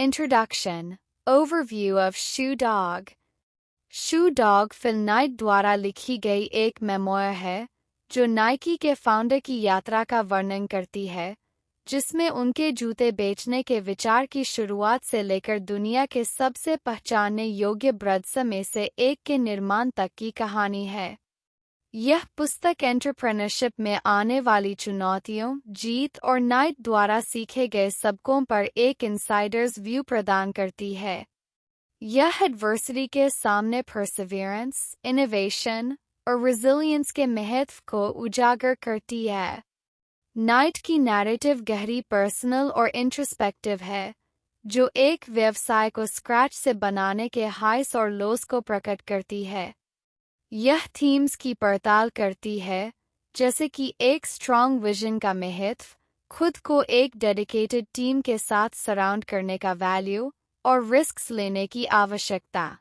Introduction. Overview of Shoe Dog. Shoe Dog Phil Knight द्वारा लिखी गई एक मेमोयर है जो नाइकी के फाउंडर की यात्रा का वर्णन करती है, जिसमें उनके जूते बेचने के विचार की शुरुआत से लेकर दुनिया के सबसे पहचानने योग्य ब्रांड्स में से एक के निर्माण तक की कहानी है। यह पुस्तक एंटरप्रेन्योरशिप में आने वाली चुनौतियों, जीत और नाइट द्वारा सीखे गए सबकों पर एक इनसाइडर्स व्यू प्रदान करती है। यह एडवर्सिटी के सामने परसिवियरेंस, इनोवेशन और रेजिलियंस के महत्व को उजागर करती है। नाइट की नैरेटिव गहरी पर्सनल और इंट्रोस्पेक्टिव है, जो एक व्यवसाय को स्क्रैच से बनाने के हाइस और लोस को प्रकट करती है। यह थीम्स की पड़ताल करती है, जैसे कि एक स्ट्रॉन्ग विजन का महत्व, खुद को एक डेडिकेटेड टीम के साथ सराउंड करने का वैल्यू और रिस्क्स लेने की आवश्यकता।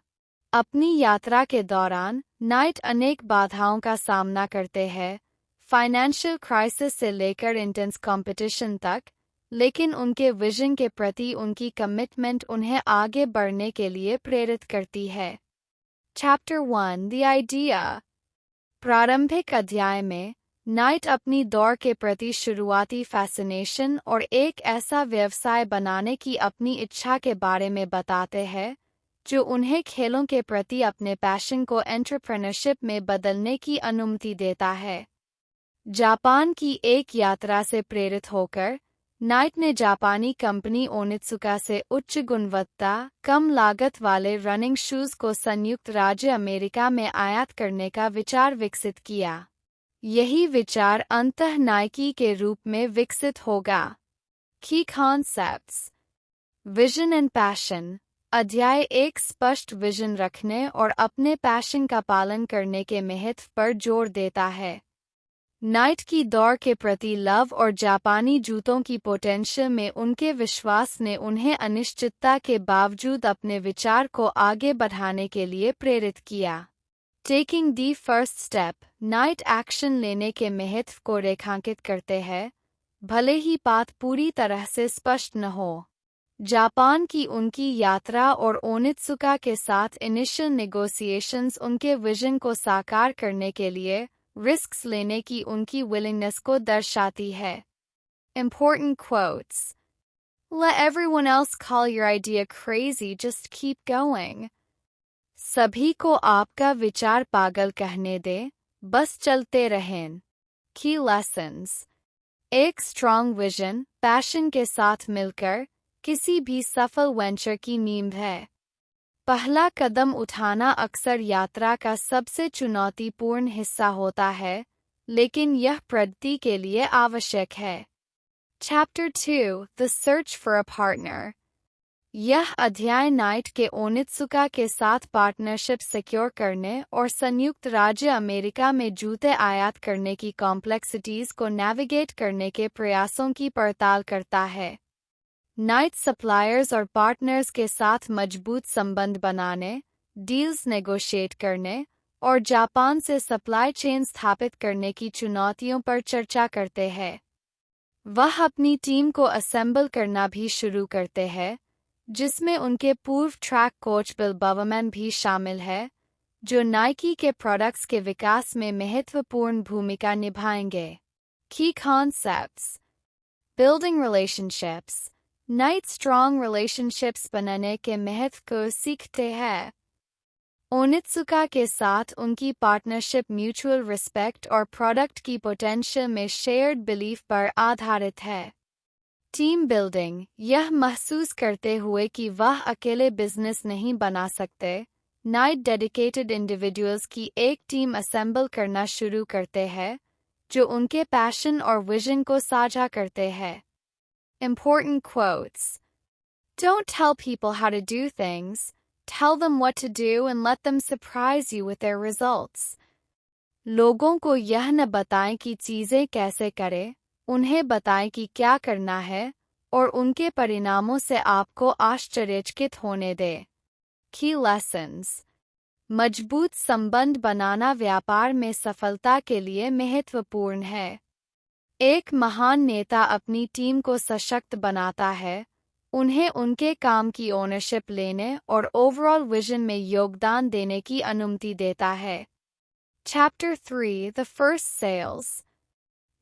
अपनी यात्रा के दौरान नाइट अनेक बाधाओं का सामना करते हैं, फाइनेंशियल क्राइसिस से लेकर इंटेंस कंपटीशन तक, लेकिन उनके विजन के प्रति उनकी कमिटमेंट उन्हें आगे बढ़ने के लिए प्रेरित करती है। Chapter 1 The Idea. प्रारंभिक अध्याय में नाइट अपनी दौड़ के प्रति शुरुआती फैसिनेशन और एक ऐसा व्यवसाय बनाने की अपनी इच्छा के बारे में बताते हैं जो उन्हें खेलों के प्रति अपने पैशन को एंटरप्रेन्योरशिप में बदलने की अनुमति देता है। जापान की एक यात्रा से प्रेरित होकर नाइट ने जापानी कंपनी ओनित्सुका से उच्च गुणवत्ता, कम लागत वाले रनिंग शूज को संयुक्त राज्य अमेरिका में आयात करने का विचार विकसित किया। यही विचार अंततः नाइकी के रूप में विकसित होगा। की कॉन्सेप्ट्स। Vision and passion. अध्याय एक स्पष्ट विजन रखने और अपने पैशन का पालन करने के महत्व पर जोर देता है। नाइट की दौड़ के प्रति लव और जापानी जूतों की पोटेंशियल में उनके विश्वास ने उन्हें अनिश्चितता के बावजूद अपने विचार को आगे बढ़ाने के लिए प्रेरित किया। Taking the first step. Night action लेने के महत्व को रेखांकित करते हैं, भले ही पाथ पूरी तरह से स्पष्ट न हो। जापान की उनकी यात्रा और ओनित्सुका के साथ इनिशियल नेगोशिएशंस उनके विजन को साकार करने के लिए रिस्क्स लेने की उनकी विलिंगनेस को दर्शाती है। Important quotes. Let everyone else call your idea crazy, just keep going. सभी को आपका विचार पागल कहने दे, बस चलते रहें। Key lessons. एक स्ट्रॉन्ग विजन, पैशन के साथ मिलकर किसी भी सफल वेंचर की नींव है। पहला कदम उठाना अक्सर यात्रा का सबसे चुनौतीपूर्ण हिस्सा होता है, लेकिन यह प्रगति के लिए आवश्यक है। Chapter 2 The Search for a Partner. यह अध्याय नाइट के ओनित्सुका के साथ पार्टनरशिप सिक्योर करने और संयुक्त राज्य अमेरिका में जूते आयात करने की कॉम्प्लेक्सिटीज को नेविगेट करने के प्रयासों की पड़ताल करता है। नाइट सप्लायर्स और पार्टनर्स के साथ मजबूत संबंध बनाने, डील्स नेगोशिएट करने और जापान से सप्लाई चेन स्थापित करने की चुनौतियों पर चर्चा करते हैं। वह अपनी टीम को असेंबल करना भी शुरू करते हैं, जिसमें उनके पूर्व ट्रैक कोच बिल बवरमैन भी शामिल है, जो नाइकी के प्रोडक्ट्स के विकास में महत्वपूर्ण भूमिका निभाएंगे। की concepts. Building relationships. Night strong relationships बनाने के महत्व को सीखते हैं। ओनित्सुका के साथ उनकी पार्टनरशिप म्यूचुअल रिस्पेक्ट और प्रोडक्ट की पोटेंशियल में शेयर्ड बिलीफ पर आधारित है। Team building. यह महसूस करते हुए कि वह अकेले बिजनेस नहीं बना सकते, नाइट डेडिकेटेड इंडिविजुअल्स की एक टीम असेंबल करना शुरू करते हैं, जो उनके पैशन और विजन को साझा करते हैं। Important quotes. Don't tell people how to do things. Tell them what to do and let them surprise you with their results. लोगों को यह न बताएं कि चीजें कैसे करें, उन्हें बताएं कि क्या करना है और उनके परिणामों से आपको आश्चर्यचकित होने दें। Key lessons. मजबूत संबंध बनाना व्यापार में सफलता के लिए महत्वपूर्ण है। एक महान नेता अपनी टीम को सशक्त बनाता है, उन्हें उनके काम की ओनरशिप लेने और ओवरऑल विजन में योगदान देने की अनुमति देता है। Chapter 3 The First Sales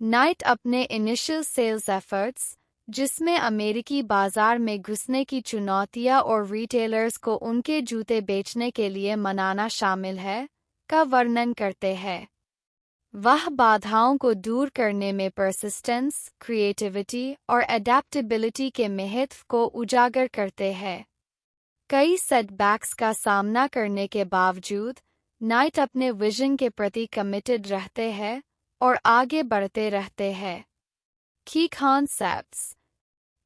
night अपने इनिशियल सेल्स एफर्ट्स, जिसमें अमेरिकी बाजार में घुसने की चुनौतियां और रिटेलर्स को उनके जूते बेचने के लिए मनाना शामिल है, का वर्णन करते हैं। वह बाधाओं को दूर करने में परसिस्टेंस, क्रिएटिविटी और एडेप्टेबिलिटी के महत्व को उजागर करते हैं। कई सेटबैक्स का सामना करने के बावजूद नाइट अपने विजन के प्रति कमिटेड रहते हैं और आगे बढ़ते रहते हैं। की कॉन्सेप्ट्स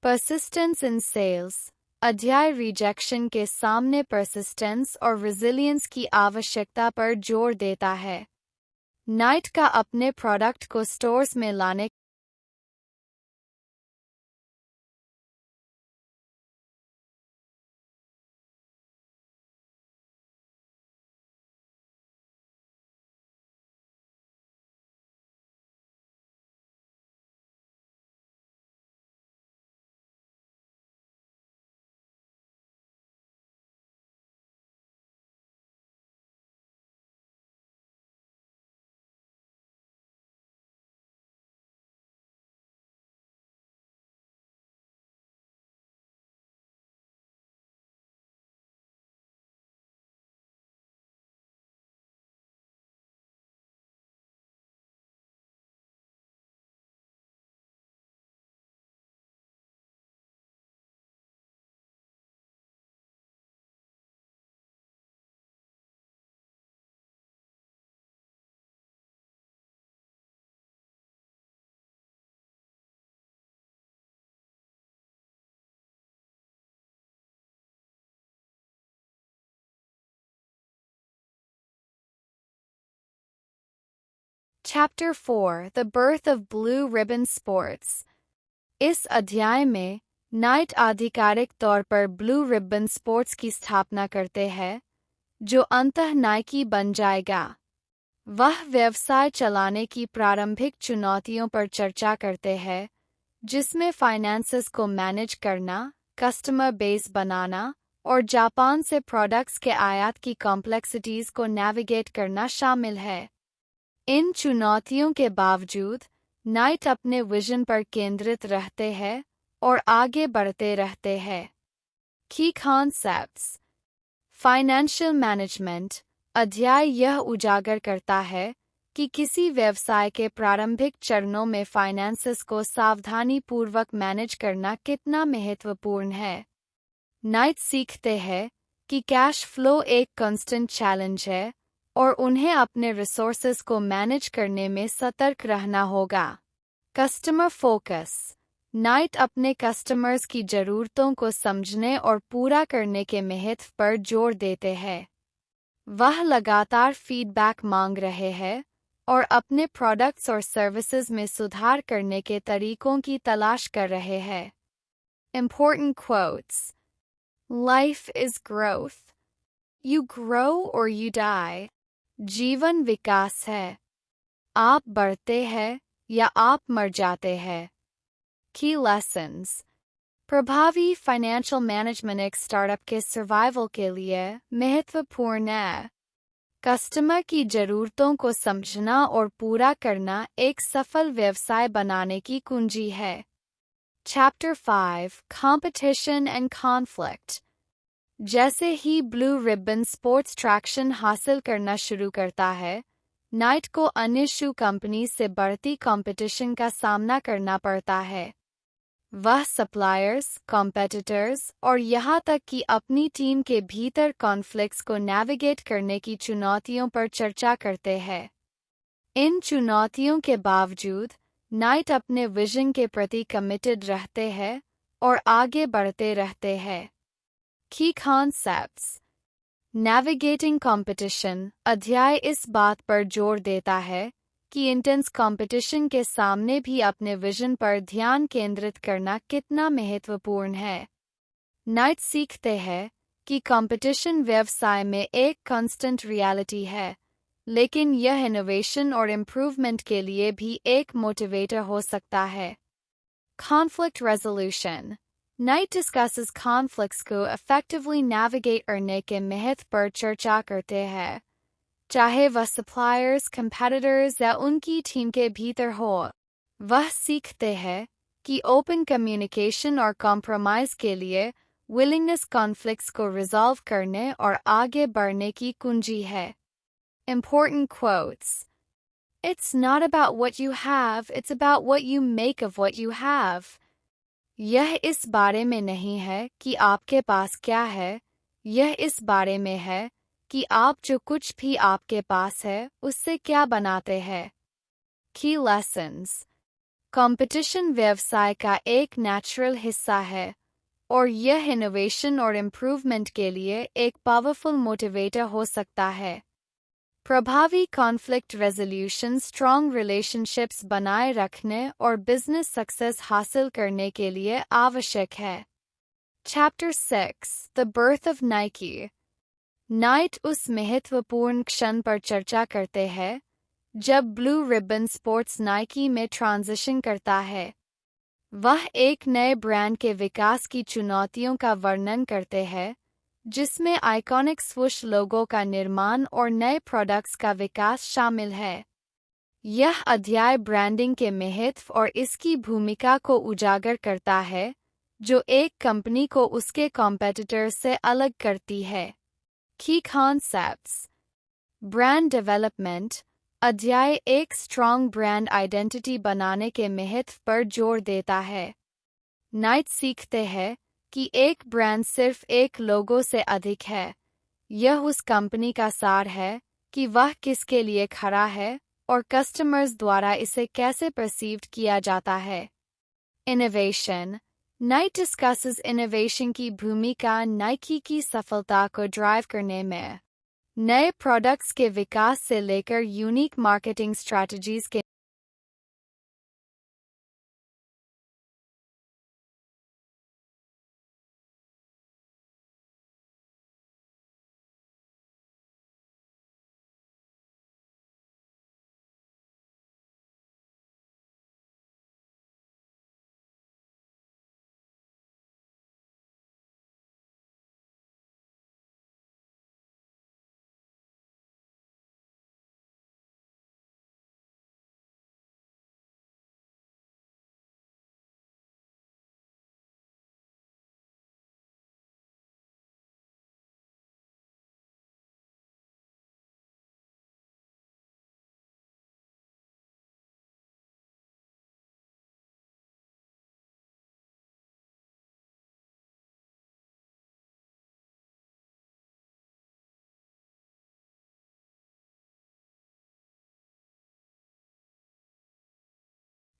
परसिस्टेंस इन सेल्स अध्याय रिजेक्शन के सामने परसिस्टेंस और रेजिलियंस की आवश्यकता पर जोर देता है। नाइट का अपने प्रोडक्ट को स्टोर्स में लाने Chapter 4 The Birth of Blue Ribbon Sports इस अध्याय में नाइट आधिकारिक तौर पर ब्लू रिबन स्पोर्ट्स की स्थापना करते हैं, जो अंततः नाइकी बन जाएगा। वह व्यवसाय चलाने की प्रारंभिक चुनौतियों पर चर्चा करते हैं, जिसमें फाइनेंसेस को मैनेज करना, कस्टमर बेस बनाना और जापान से प्रोडक्ट्स के आयात की कॉम्प्लेक्सिटीज को नेविगेट करना शामिल है। इन चुनौतियों के बावजूद नाइट अपने विजन पर केंद्रित रहते हैं और आगे बढ़ते रहते हैं। की कॉन्सेप्ट्स फाइनेंशियल मैनेजमेंट अध्याय यह उजागर करता है कि किसी व्यवसाय के प्रारंभिक चरणों में फाइनेंसेस को सावधानीपूर्वक मैनेज करना कितना महत्वपूर्ण है। नाइट सीखते हैं कि कैश फ्लो एक कांस्टेंट चैलेंज है और उन्हें अपने रिसोर्सेज को मैनेज करने में सतर्क रहना होगा। कस्टमर फोकस नाइट अपने कस्टमर्स की ज़रूरतों को समझने और पूरा करने के महत्व पर जोर देते हैं। वह लगातार फीडबैक मांग रहे हैं और अपने प्रोडक्ट्स और सर्विसेज में सुधार करने के तरीकों की तलाश कर रहे हैं। Important quotes Life is growth. You grow or you die. जीवन विकास है। आप बढ़ते हैं या आप मर जाते हैं। की लेसन्स प्रभावी फाइनेंशियल मैनेजमेंट एक स्टार्टअप के सर्वाइवल के लिए महत्वपूर्ण है। कस्टमर की ज़रूरतों को समझना और पूरा करना एक सफल व्यवसाय बनाने की कुंजी है। Chapter 5 Competition and Conflict जैसे ही ब्लू रिबन स्पोर्ट्स ट्रैक्शन हासिल करना शुरू करता है, नाइट को अन्य शू कंपनी से बढ़ती कंपटीशन का सामना करना पड़ता है। वह सप्लायर्स, कॉम्पिटिटर्स और यहाँ तक कि अपनी टीम के भीतर कॉन्फ्लिक्ट्स को नेविगेट करने की चुनौतियों पर चर्चा करते हैं। इन चुनौतियों के बावजूद नाइट अपने विजन के प्रति कमिटेड रहते हैं और आगे बढ़ते रहते हैं। की कॉन्सेप्ट्स नेविगेटिंग कंपटीशन अध्याय इस बात पर जोर देता है कि इंटेंस कंपटीशन के सामने भी अपने विजन पर ध्यान केंद्रित करना कितना महत्वपूर्ण है। नाइट सीखते हैं कि कंपटीशन व्यवसाय में एक कांस्टेंट रियलिटी है, लेकिन यह इनोवेशन और इम्प्रूवमेंट के लिए भी एक मोटिवेटर हो सकता है। Conflict resolution Knight discusses conflicts को effectively navigate करने के महत्व पर चर्चा करते हैं, चाहे वह suppliers, competitors या उनकी टीम के भीतर हो। वह सीखते हैं कि ओपन कम्युनिकेशन और कॉम्प्रोमाइज के लिए विलिंगनेस कॉन्फ्लिक्ट्स को रिजॉल्व करने और आगे बढ़ने की कुंजी है। Important quotes. It's not about what you have, it's about what you make of what you have. यह इस बारे में नहीं है कि आपके पास क्या है, यह इस बारे में है कि आप जो कुछ भी आपके पास है उससे क्या बनाते हैं। Key lessons. कंपटीशन व्यवसाय का एक नेचुरल हिस्सा है और यह इनोवेशन और इम्प्रूवमेंट के लिए एक पावरफुल मोटिवेटर हो सकता है। प्रभावी कॉन्फ्लिक्ट रेजोल्यूशन स्ट्रॉन्ग रिलेशनशिप्स बनाए रखने और बिजनेस सक्सेस हासिल करने के लिए आवश्यक है। Chapter 6 The Birth of Nike. Night उस महत्वपूर्ण क्षण पर चर्चा करते हैं जब ब्लू रिबन स्पोर्ट्स नाइकी में ट्रांजिशन करता है। वह एक नए ब्रांड के विकास की चुनौतियों का वर्णन करते हैं, जिसमें आइकॉनिक स्वूश लोगो का निर्माण और नए प्रोडक्ट्स का विकास शामिल है। यह अध्याय ब्रांडिंग के महत्व और इसकी भूमिका को उजागर करता है, जो एक कंपनी को उसके कॉम्पिटिटर से अलग करती है। Key concepts. Brand development. अध्याय एक स्ट्रॉन्ग ब्रांड आइडेंटिटी बनाने के महत्व पर जोर देता है। नाइट सीखते हैं कि एक ब्रांड सिर्फ एक लोगो से अधिक है। यह उस कंपनी का सार है कि वह किसके लिए खड़ा है और कस्टमर्स द्वारा इसे कैसे परसीव्ड किया जाता है। इनोवेशन. नाइट डिस्कसेस इनोवेशन की भूमिका नाइकी की सफलता को ड्राइव करने में। नए प्रोडक्ट्स के विकास से लेकर यूनिक मार्केटिंग स्ट्रैटेजीज के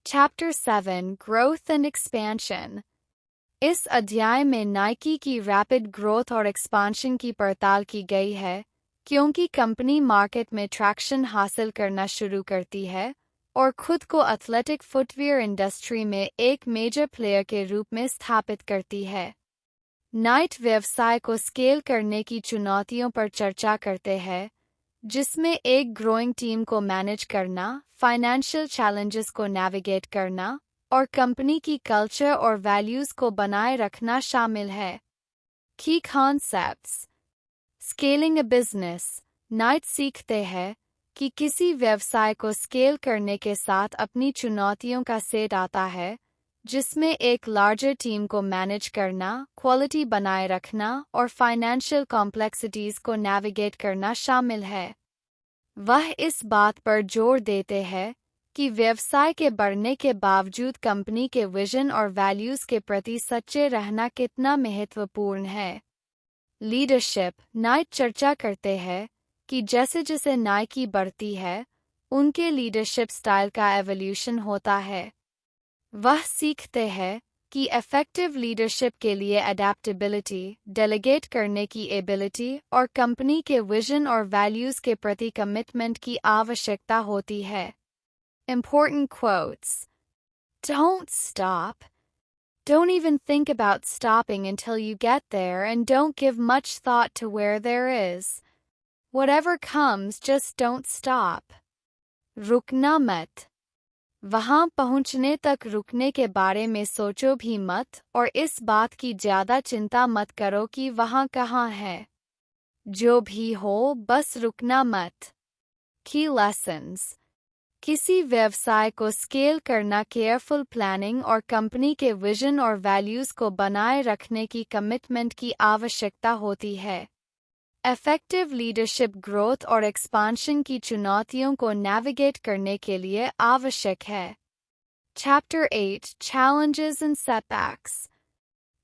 Chapter 7 Growth and Expansion. इस अध्याय में नाइकी की रैपिड ग्रोथ और एक्सपांशन की पड़ताल की गई है, क्योंकि कंपनी मार्केट में ट्रैक्शन हासिल करना शुरू करती है और खुद को एथलेटिक फुटवियर इंडस्ट्री में एक मेजर प्लेयर के रूप में स्थापित करती है। नाइट व्यवसाय को स्केल करने की चुनौतियों पर चर्चा करते हैं, जिसमें एक ग्रोइंग टीम को मैनेज करना, फाइनेंशियल चैलेंजेस को नेविगेट करना और कंपनी की कल्चर और वैल्यूज को बनाए रखना शामिल है। की concepts. Scaling a business. Night सीखते हैं कि किसी व्यवसाय को स्केल करने के साथ अपनी चुनौतियों का सेट आता है, जिसमें एक लार्जर टीम को मैनेज करना, क्वालिटी बनाए रखना और फाइनेंशियल कॉम्प्लेक्सिटीज को नेविगेट करना शामिल है। वह इस बात पर जोर देते हैं कि व्यवसाय के बढ़ने के बावजूद कंपनी के विजन और वैल्यूज के प्रति सच्चे रहना कितना महत्वपूर्ण है। लीडरशिप. नाइट चर्चा करते हैं कि जैसे जैसे नाइकी बढ़ती है, उनके लीडरशिप स्टाइल का एवोल्यूशन होता है। वह सीखते हैं कि इफेक्टिव लीडरशिप के लिए अडेप्टेबिलिटी, डेलीगेट करने की एबिलिटी और कंपनी के विजन और वैल्यूज के प्रति कमिटमेंट की आवश्यकता होती है। Important quotes. Don't stop. Don't even think about stopping until you get there, and don't give much thought to where there is. Whatever comes, just don't stop. रुकना मत. वहां पहुंचने तक रुकने के बारे में सोचो भी मत और इस बात की ज़्यादा चिंता मत करो कि वहां कहाँ है। जो भी हो, बस रुकना मत। की लेसन्स। किसी व्यवसाय को स्केल करना केयरफुल प्लानिंग और कंपनी के विजन और वैल्यूज़ को बनाए रखने की कमिटमेंट की आवश्यकता होती है। इफेक्टिव लीडरशिप ग्रोथ और एक्सपांशन की चुनौतियों को नेविगेट करने के लिए आवश्यक है। Chapter 8 challenges and setbacks.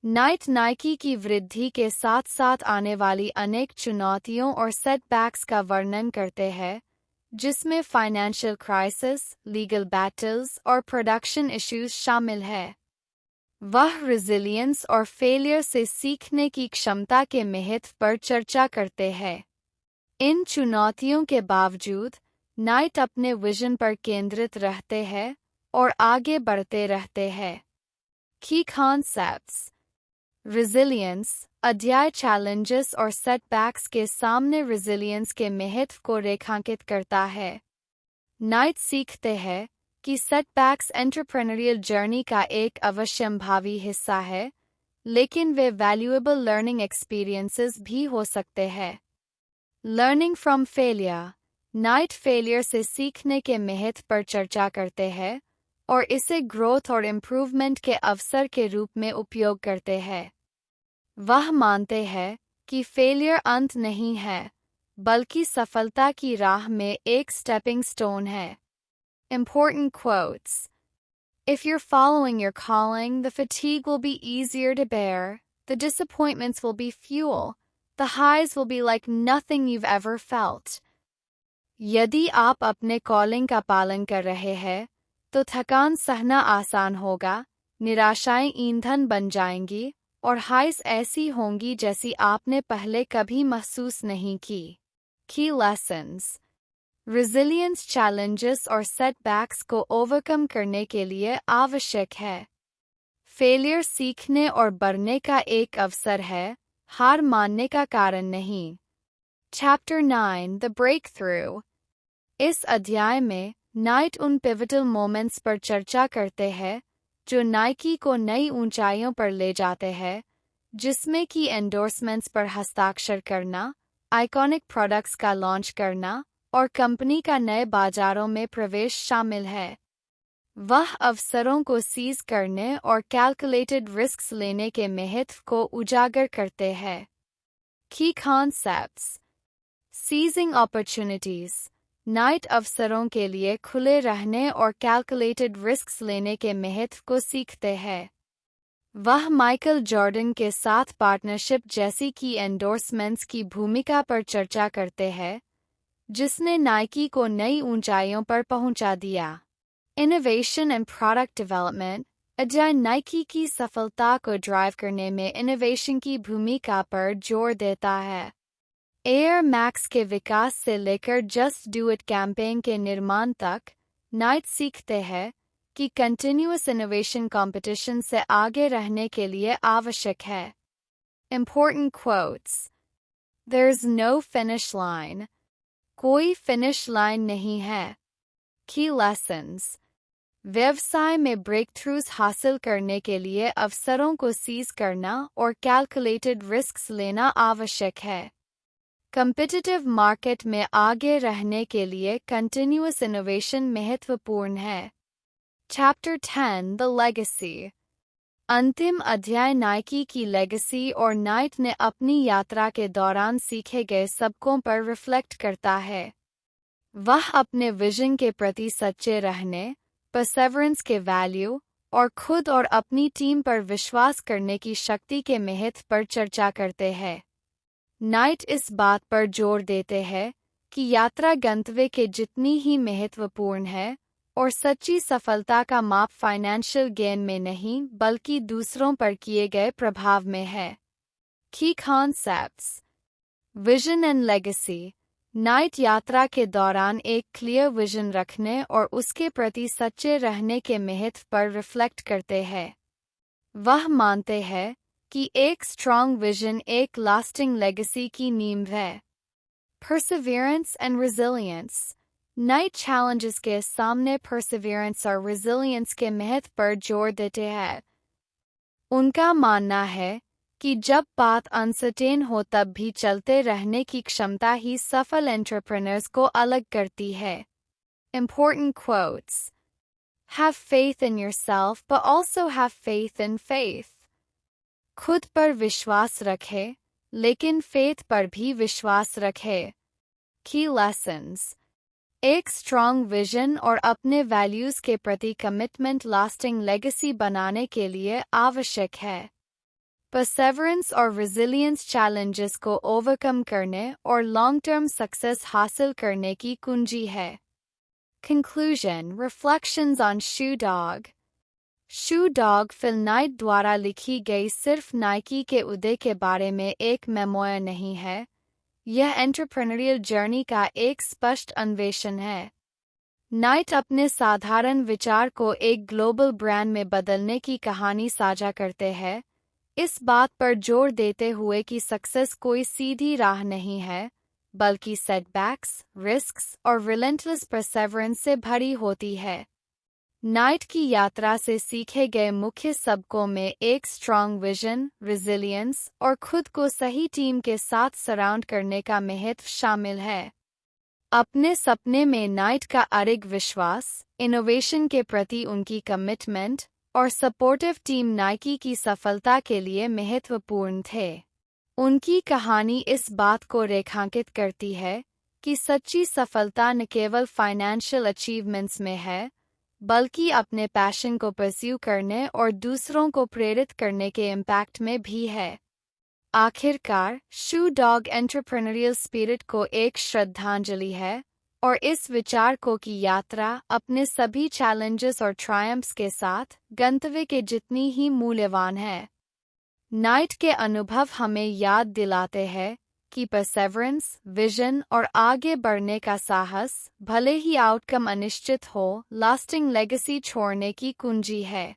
Nike की वृद्धि के साथ साथ आने वाली अनेक चुनौतियों और सेटबैक्स का वर्णन करते हैं, जिसमें फाइनेंशियल क्राइसिस, लीगल बैटल्स और प्रोडक्शन इश्यूज शामिल है। वह रेजिलियंस और फेलियर से सीखने की क्षमता के महत्व पर चर्चा करते हैं। इन चुनौतियों के बावजूद नाइट अपने विजन पर केंद्रित रहते हैं और आगे बढ़ते रहते हैं। की कॉन्सेप्ट्स। रेजिलियंस अध्याय चैलेंजेस और सेटबैक्स के सामने रेजिलियंस के महत्व को रेखांकित करता है। नाइट सीखते हैं कि सेटबैक्स एंटरप्रेन्योरियल जर्नी का एक अवश्यंभावी हिस्सा है, लेकिन वे वैल्यूएबल लर्निंग एक्सपीरियंसेस भी हो सकते हैं। Learning from failure. Night failure से सीखने के महत्व पर चर्चा करते हैं और इसे ग्रोथ और इम्प्रूवमेंट के अवसर के रूप में उपयोग करते हैं। वह मानते हैं कि फेलियर अंत नहीं है, बल्कि सफलता की राह में एक स्टेपिंग स्टोन है। Important quotes. If you're following your calling, the fatigue will be easier to bear, the disappointments will be fuel, the highs will be like nothing you've ever felt. यदि आप अपने कॉलिंग का पालन कर रहे हैं, तो थकान सहना आसान होगा, निराशाएं ईंधन बन जाएंगी और हाइस ऐसी होंगी जैसी आपने पहले कभी महसूस नहीं की। Key lessons. रेजिलियंस चैलेंजेस और सेटबैक्स को ओवरकम करने के लिए आवश्यक है। फेलियर सीखने और बढ़ने का एक अवसर है, हार मानने का कारण नहीं। Chapter 9 the breakthrough. इस अध्याय में नाइट उन पिवटल मोमेंट्स पर चर्चा करते हैं जो नाइकी को नई ऊंचाइयों पर ले जाते हैं, जिसमें कि एंडोर्समेंट्स पर हस्ताक्षर करना, आइकॉनिक प्रोडक्ट्स का लॉन्च करना और कंपनी का नए बाजारों में प्रवेश शामिल है। वह अवसरों को सीज करने और कैलकुलेटेड रिस्क्स लेने के महत्व को उजागर करते हैं। की कॉन्सेप्ट्स। Seizing opportunities. नाइट अवसरों के लिए खुले रहने और कैलकुलेटेड रिस्क्स लेने के महत्व को सीखते हैं। वह माइकल जॉर्डन के साथ पार्टनरशिप जैसी की एंडोर्समेंट्स की भूमिका पर चर्चा करते हैं, जिसने नाइकी को नई ऊंचाइयों पर पहुंचा दिया। Innovation and product development. अध्याय नाइकी की सफलता को ड्राइव करने में इनोवेशन की भूमिका पर जोर देता है। एयर मैक्स के विकास से लेकर जस्ट डू इट कैंपेन के निर्माण तक, नाइट सीखते हैं कि कंटिन्यूअस इनोवेशन कंपटीशन से आगे रहने के लिए आवश्यक है। Important quotes. There's no finish line. कोई फिनिश लाइन नहीं है। की लेसन्स। व्यवसाय में ब्रेकथ्रूज हासिल करने के लिए अवसरों को सीज करना और कैलकुलेटेड रिस्क्स लेना आवश्यक है। कॉम्पिटिटिव मार्केट में आगे रहने के लिए कंटिन्यूअस इनोवेशन महत्वपूर्ण है। Chapter 10 the legacy. अंतिम अध्याय नाइकी की लेगेसी और नाइट ने अपनी यात्रा के दौरान सीखे गए सबकों पर रिफ्लेक्ट करता है। वह अपने विजन के प्रति सच्चे रहने, परसेवरेंस के वैल्यू और खुद और अपनी टीम पर विश्वास करने की शक्ति के महत्व पर चर्चा करते हैं। नाइट इस बात पर जोर देते हैं कि यात्रा गंतव्य के जितनी ही महत्वपूर्ण है और सच्ची सफलता का माप फाइनेंशियल गेन में नहीं बल्कि दूसरों पर किए गए प्रभाव में है। की concepts. Vision and legacy. Night यात्रा के दौरान एक क्लियर विजन रखने और उसके प्रति सच्चे रहने के महत्व पर रिफ्लेक्ट करते हैं। वह मानते हैं कि एक स्ट्रॉन्ग विजन एक लास्टिंग लेगेसी की नींव है। Perseverance and resilience. Night challenges के सामने परसिवियरेंस और रेजिलियंस के महत्व पर जोर देते हैं। उनका मानना है कि जब बात अनसर्टेन हो तब भी चलते रहने की क्षमता ही सफल एंटरप्रेन्योर्स को अलग करती है। Important quotes. Have faith in yourself but also have faith in faith. खुद पर विश्वास रखें, लेकिन फेथ पर भी विश्वास रखें। Key lessons. एक स्ट्रॉन्ग विजन और अपने वैल्यूज के प्रति कमिटमेंट लास्टिंग लेगेसी बनाने के लिए आवश्यक है। परसेवरेंस और रेजिलियंस चैलेंजेस को ओवरकम करने और लॉन्ग टर्म सक्सेस हासिल करने की कुंजी है। Conclusion. Reflections on Shoe Dog. Shoe Dog Phil Knight द्वारा लिखी गई सिर्फ नाइकी के उदय के बारे में एक मेमोयर नहीं है, यह एंटरप्रेन्योरियल जर्नी का एक स्पष्ट अन्वेषण है। नाइट अपने साधारण विचार को एक ग्लोबल ब्रांड में बदलने की कहानी साझा करते हैं, इस बात पर जोर देते हुए कि सक्सेस कोई सीधी राह नहीं है, बल्कि सेटबैक्स, रिस्क्स और रिलेंटलेस परसेवरेंस से भरी होती है। नाइट की यात्रा से सीखे गए मुख्य सबकों में एक स्ट्रॉन्ग विजन, रेजिलियंस और खुद को सही टीम के साथ सराउंड करने का महत्व शामिल है। अपने सपने में नाइट का अडिग विश्वास, इनोवेशन के प्रति उनकी कमिटमेंट और सपोर्टिव टीम नाइकी की सफलता के लिए महत्वपूर्ण थे। उनकी कहानी इस बात को रेखांकित करती है कि सच्ची सफलता न केवल फाइनेंशियल अचीवमेंट्स में है, बल्कि अपने पैशन को परस्यू करने और दूसरों को प्रेरित करने के इम्पैक्ट में भी है। आखिरकार, शू डॉग एंटरप्रेन्योरियल स्पिरिट को एक श्रद्धांजलि है और इस विचार को कि यात्रा अपने सभी चैलेंजेस और ट्रायम्फ्स के साथ गंतव्य के जितनी ही मूल्यवान है। नाइट के अनुभव हमें याद दिलाते हैं कि परसेवरेंस, विजन और आगे बढ़ने का साहस, भले ही आउटकम अनिश्चित हो, लास्टिंग लेगेसी छोड़ने की कुंजी है।